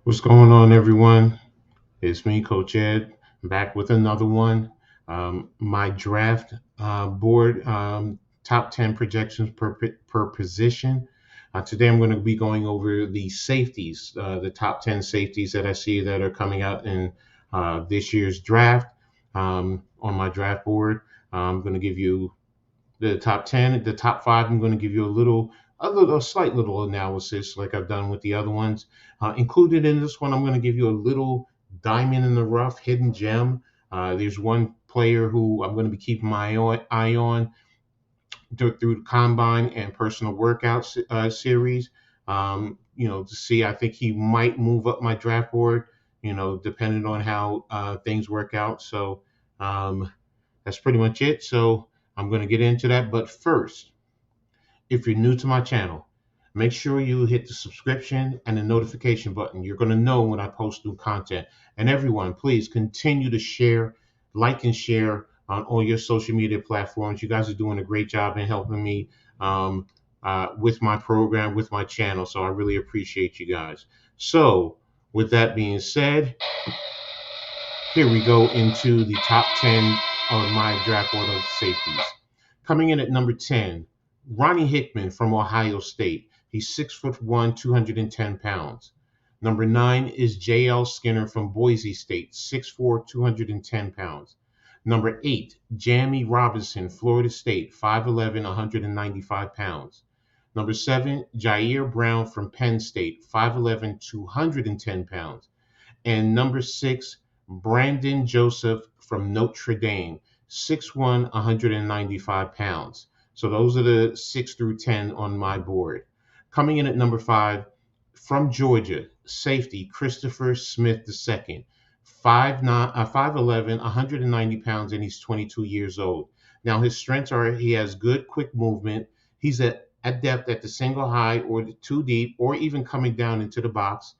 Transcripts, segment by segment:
What's going on, everyone? It's me, Coach Ed, back with another one. My draft board top 10 projections per position. Today, I'm going to be going over the safeties, the top 10 safeties that I see that are coming out in this year's draft on my draft board. I'm going to give you the top 10, the top five. I'm going to give you a slight little analysis like I've done with the other ones. Included in this one, I'm going to give you a little diamond in the rough, hidden gem. There's one player who I'm going to be keeping my eye on through the combine and personal workout series. To see, I think he might move up my draft board, depending on how things work out. So, um, that's pretty much it. So I'm going to get into that. But first, if you're new to my channel, make sure you hit the subscription and the notification button. You're going to know when I post new content. And everyone, please continue to share, like, and share on all your social media platforms. You guys are doing a great job in helping me um, with my program, with my channel. So I really appreciate you guys. So, with that being said, here we go into the top 10 of my draft order of safeties. Coming in at number 10, Ronnie Hickman from Ohio State. He's 6'1", 210 pounds. Number 9 is J.L. Skinner from Boise State, 6'4", 210 pounds. Number 8, Jamie Robinson, Florida State, 5'11", 195 pounds. Number 7, Jair Brown from Penn State, 5'11", 210 pounds. And number 6, Brandon Joseph from Notre Dame, 6'1", 195 pounds. So those are the 6 through 10 on my board. Coming in at number 5, from Georgia, safety Christopher Smith II, 5'11", 190 pounds, and he's 22 years old. Now, his strengths are he has good quick movement. He's adept at the single high or the two deep, or even coming down into the box.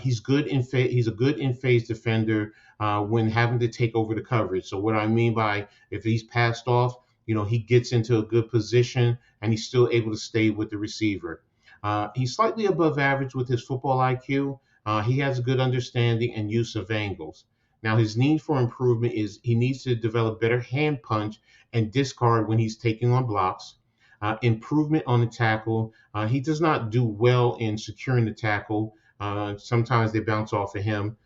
He's a good in phase defender when having to take over the coverage. So what I mean by if he's passed off, he gets into a good position and he's still able to stay with the receiver. He's slightly above average with his football IQ. He has a good understanding and use of angles. Now his need for improvement is he needs to develop better hand punch and discard when he's taking on blocks. Improvement on the tackle. He does not do well in securing the tackle. Sometimes they bounce off of him.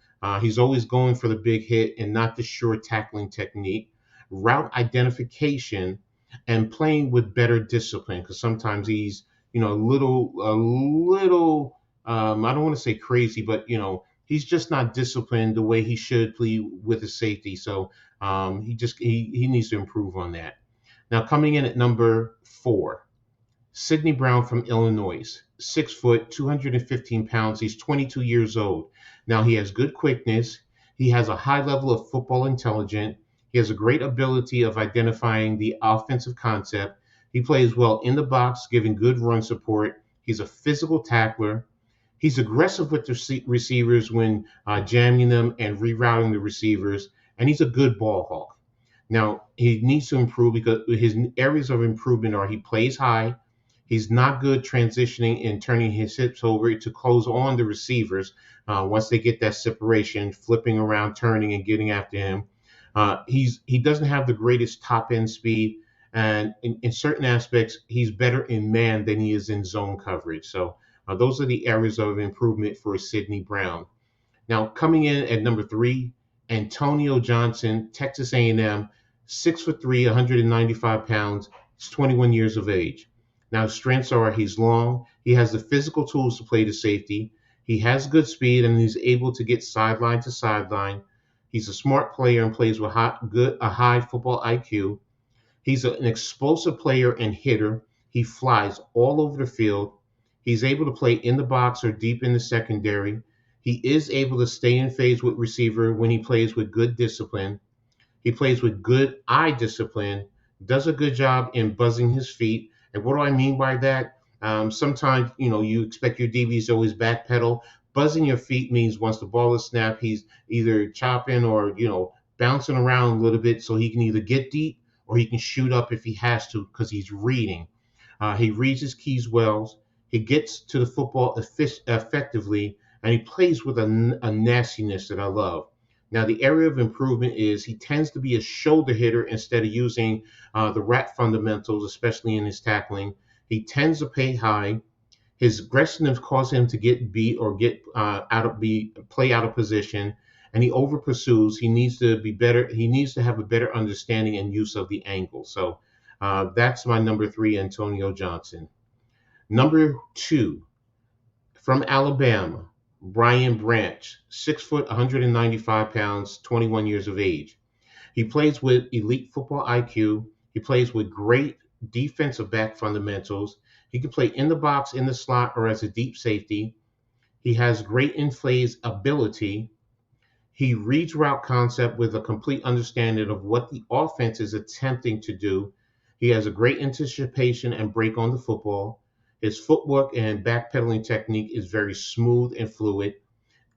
He's always going for the big hit and not the sure tackling technique. Route identification and playing with better discipline because sometimes he's a little. I don't want to say crazy, but he's just not disciplined the way he should play with a safety. So he needs to improve on that. Now coming in at number 4, Sidney Brown from Illinois, 6 foot, 215 pounds. He's 22 years old. Now he has good quickness. He has a high level of football intelligence. He has a great ability of identifying the offensive concept. He plays well in the box, giving good run support. He's a physical tackler. He's aggressive with the receivers when jamming them and rerouting the receivers, and he's a good ball hawk. Now he needs to improve because his areas of improvement are he plays high. He's not good transitioning and turning his hips over to close on the receivers once they get that separation, flipping around, turning, and getting after him. He doesn't have the greatest top end speed, and in certain aspects, he's better in man than he is in zone coverage. So those are the areas of improvement for Sidney Brown. Now coming in at number 3, Antonio Johnson, Texas A&M, 6'3", 195 pounds. He's 21 years of age. Now, his strengths are he's long, he has the physical tools to play the safety, he has good speed, and he's able to get sideline to sideline. He's a smart player and plays with a high football IQ. He's an explosive player and hitter. He flies all over the field. He's able to play in the box or deep in the secondary. He is able to stay in phase with receiver when he plays with good discipline. He plays with good eye discipline, does a good job in buzzing his feet. And what do I mean by that? Sometimes, you expect your DBs to always backpedal. Buzzing your feet means once the ball is snapped, he's either chopping or, bouncing around a little bit so he can either get deep or he can shoot up if he has to because he's reading. He reads his keys well. He gets to the football effectively, and he plays with a nastiness that I love. Now, the area of improvement is he tends to be a shoulder hitter instead of using the rat fundamentals, especially in his tackling. He tends to pay high. His aggressiveness causes him to get beat or get out of be play out of position, and he over pursues. He needs to be better. He needs to have a better understanding and use of the angle. So that's my number three, Antonio Johnson. Number two, from Alabama, Brian Branch, 6 foot, 195 pounds, 21 years of age. He plays with elite football IQ. He plays with great defensive back fundamentals. He can play in the box, in the slot, or as a deep safety. He has great in phase ability. He reads route concept with a complete understanding of what the offense is attempting to do. He has a great anticipation and break on the football. His footwork and backpedaling technique is very smooth and fluid.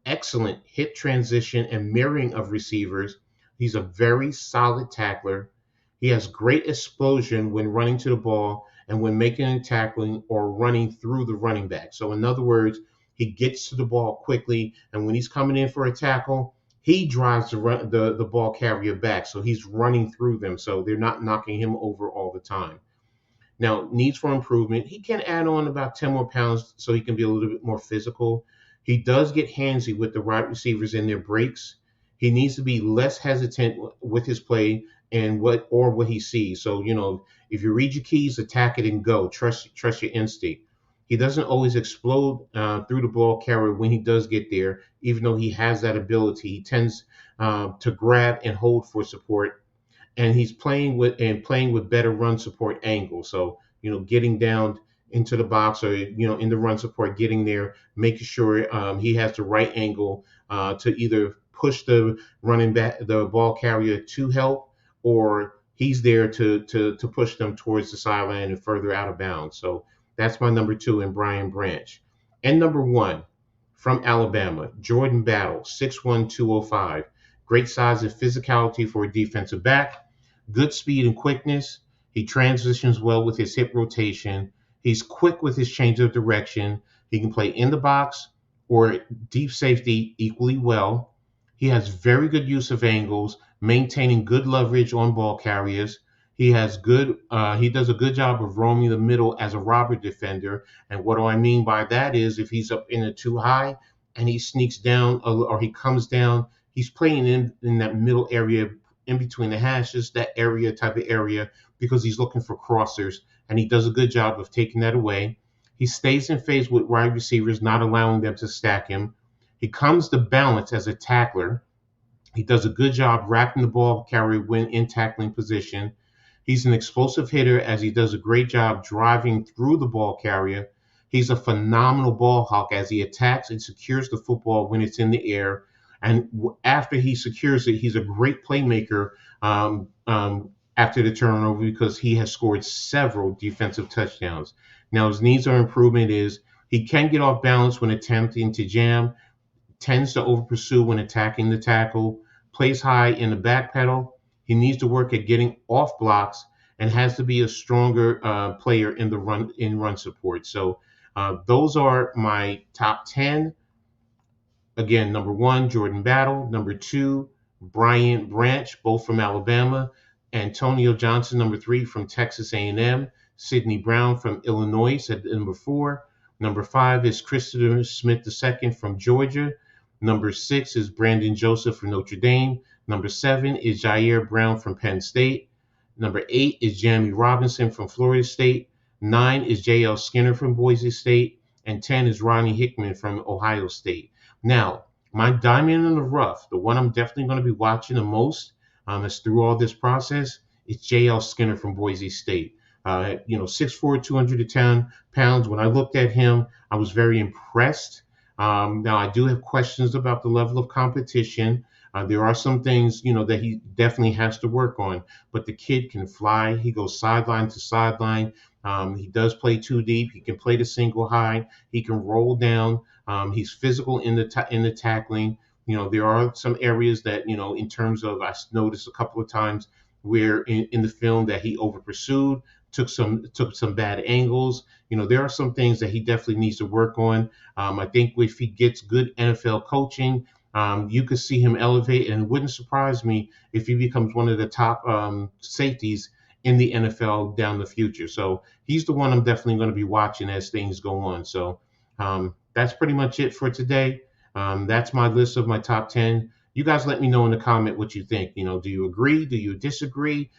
Excellent hit transition and mirroring of receivers. He's a very solid tackler. He has great explosion when running to the ball and when making and tackling or running through the running back. So, in other words, he gets to the ball quickly, and when he's coming in for a tackle, he drives the ball carrier back. So he's running through them, so they're not knocking him over all the time. Now, needs for improvement. He can add on about 10 more pounds so he can be a little bit more physical. He does get handsy with the wide receivers in their breaks. He needs to be less hesitant with his play and what he sees. So, if you read your keys, attack it and go. Trust your instinct. He doesn't always explode through the ball carrier when he does get there, even though he has that ability. He tends to grab and hold for support, and he's playing with better run support angles. So getting down into the box or in the run support, getting there, making sure he has the right angle to either push the running back, the ball carrier to help, or he's there to push them towards the sideline and further out of bounds. So that's my number two in Brian Branch. And number one, from Alabama, Jordan Battle, 6'1", 205. Great size and physicality for a defensive back. Good speed and quickness. He transitions well with his hip rotation. He's quick with his change of direction. He can play in the box or deep safety equally well. He has very good use of angles, maintaining good leverage on ball carriers. He does a good job of roaming the middle as a robber defender. And what do I mean by that is if he's up in the too high and he sneaks down or he comes down, he's playing in that middle area in between the hashes, that area type of area, because he's looking for crossers, and he does a good job of taking that away. He stays in phase with wide receivers, not allowing them to stack him. He comes to balance as a tackler. He does a good job wrapping the ball carrier when in tackling position. He's an explosive hitter as he does a great job driving through the ball carrier. He's a phenomenal ball hawk as he attacks and secures the football when it's in the air. And after he secures it, he's a great playmaker after the turnover because he has scored several defensive touchdowns. Now, his needs for improvement is he can get off balance when attempting to jam, tends to over pursue when attacking the tackle, plays high in the back pedal. He needs to work at getting off blocks and has to be a stronger player in run support. So those are my top 10. Again, number one, Jordan Battle. Number two, Brian Branch, both from Alabama. Antonio Johnson, number three, from Texas A&M. Sidney Brown from Illinois at number four. Number five is Christopher Smith II from Georgia. Number six is Brandon Joseph from Notre Dame. Number seven is Jair Brown from Penn State. Number eight is Jamie Robinson from Florida State. 9 is J.L. Skinner from Boise State. And 10 is Ronnie Hickman from Ohio State. Now, my diamond in the rough, the one I'm definitely going to be watching the most as through all this process, is J.L. Skinner from Boise State. 6'4", 210 pounds. When I looked at him, I was very impressed. Now, I do have questions about the level of competition. There are some things, that he definitely has to work on. But the kid can fly. He goes sideline to sideline. He does play too deep. He can play the single high. He can roll down. He's physical in the tackling. There are some areas that, in terms of, I noticed a couple of times where in the film that he over pursued, took some bad angles. There are some things that he definitely needs to work on. I think if he gets good NFL coaching, you could see him elevate, and it wouldn't surprise me if he becomes one of the top safeties in the NFL down the future. So he's the one I'm definitely going to be watching as things go on. So that's pretty much it for today. That's my list of my top 10. You guys let me know in the comment what you think. Do you agree? Do you disagree?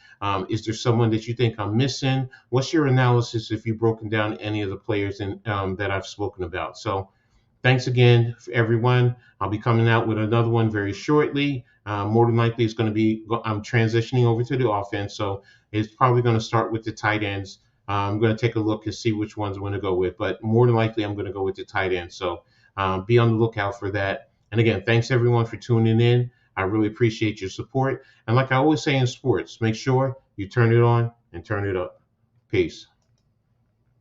Is there someone that you think I'm missing? What's your analysis if you've broken down any of the players that I've spoken about? So thanks again, everyone. I'll be coming out with another one very shortly. More than likely, it's going to be, I'm transitioning over to the offense, so it's probably going to start with the tight ends. I'm going to take a look and see which ones I'm going to go with, but more than likely, I'm going to go with the tight end. So be on the lookout for that. And again, thanks everyone for tuning in. I really appreciate your support. And like I always say in sports, make sure you turn it on and turn it up. Peace.